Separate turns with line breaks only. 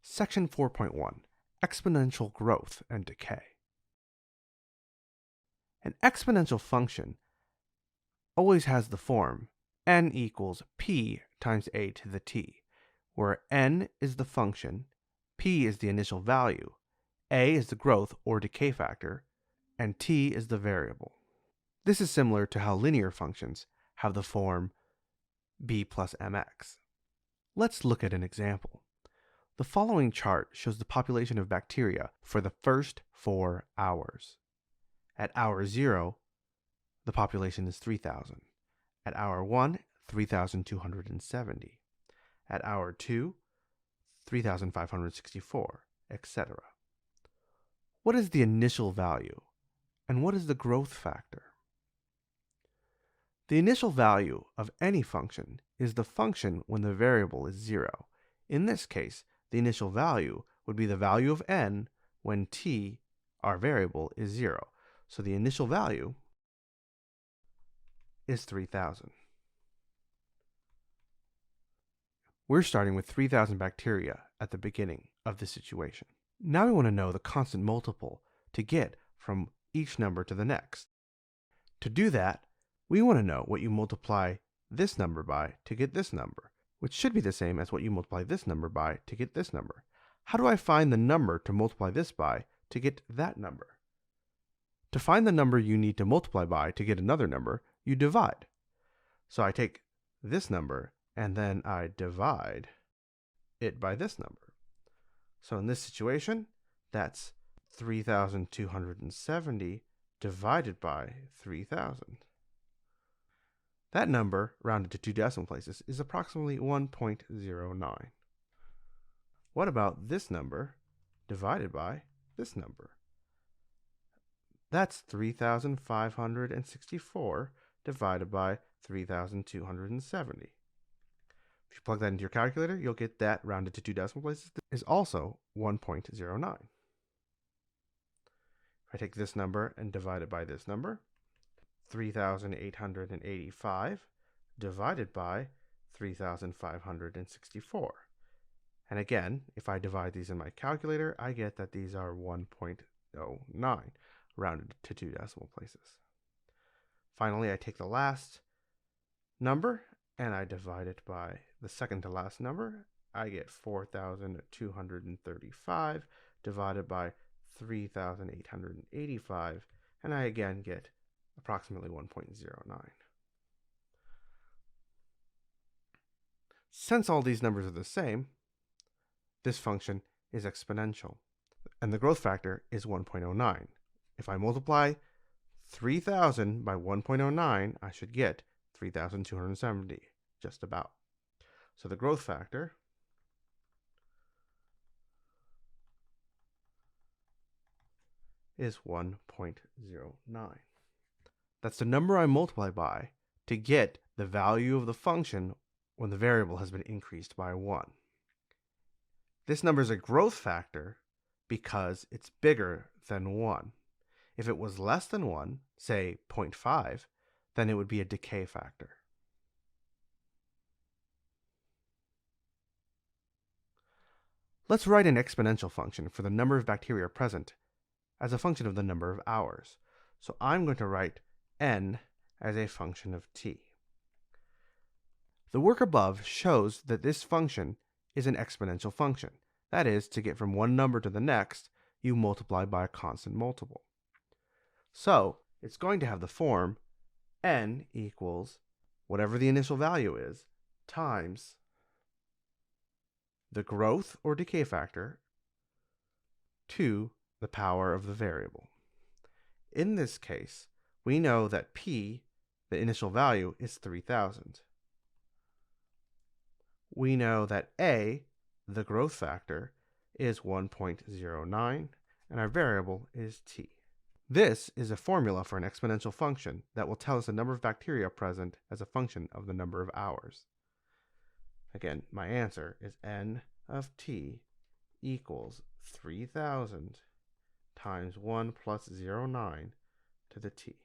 Section 4.1, Exponential Growth and Decay. An exponential function always has the form n equals p times a to the t, where n is the function, p is the initial value, a is the growth or decay factor, and t is the variable. This is similar to how linear functions have the form b plus mx. Let's look at an example. The following chart shows the population of bacteria for the first 4 hours. At hour 0, the population is 3,000. At hour 1, 3,270. At hour 2, 3,564, etc. What is the initial value, and what is the growth factor? The initial value of any function is the function when the variable is 0. In this case, the initial value would be the value of n when t, our variable, is 0. So the initial value is 3,000. We're starting with 3,000 bacteria at the beginning of this situation. Now we want to know the constant multiple to get from each number to the next. To do that, we want to know what you multiply this number by to get this number, which should be the same as what you multiply this number by to get this number. How do I find the number to multiply this by to get that number? To find the number you need to multiply by to get another number, you divide. So I take this number and then I divide it by this number. So in this situation, that's 3,270 divided by 3,000. That number, rounded to 2 decimal places, is approximately 1.09. What about this number divided by this number? That's 3,564 divided by 3,270. If you plug that into your calculator, you'll get that rounded to 2 decimal places is also 1.09. If I take this number and divide it by this number, 3,885 divided by 3,564. And again, if I divide these in my calculator, I get that these are 1.09, rounded to 2 decimal places. Finally, I take the last number and I divide it by the second to last number. I get 4,235 divided by 3,885, and I again get approximately 1.09. Since all these numbers are the same, this function is exponential, and the growth factor is 1.09. If I multiply 3,000 by 1.09, I should get 3,270, just about. So the growth factor is 1.09. That's the number I multiply by to get the value of the function when the variable has been increased by 1. This number is a growth factor because it's bigger than 1. If it was less than 1, say 0.5, then it would be a decay factor. Let's write an exponential function for the number of bacteria present as a function of the number of hours. So I'm going to write n as a function of t. The work above shows that this function is an exponential function. That is, to get from one number to the next, you multiply by a constant multiple. So it's going to have the form n equals whatever the initial value is times the growth or decay factor to the power of the variable. In this case, we know that p, the initial value, is 3,000. We know that a, the growth factor, is 1.09, and our variable is t. This is a formula for an exponential function that will tell us the number of bacteria present as a function of the number of hours. Again, my answer is n of t equals 3,000 times 1 plus 0.9 to the t.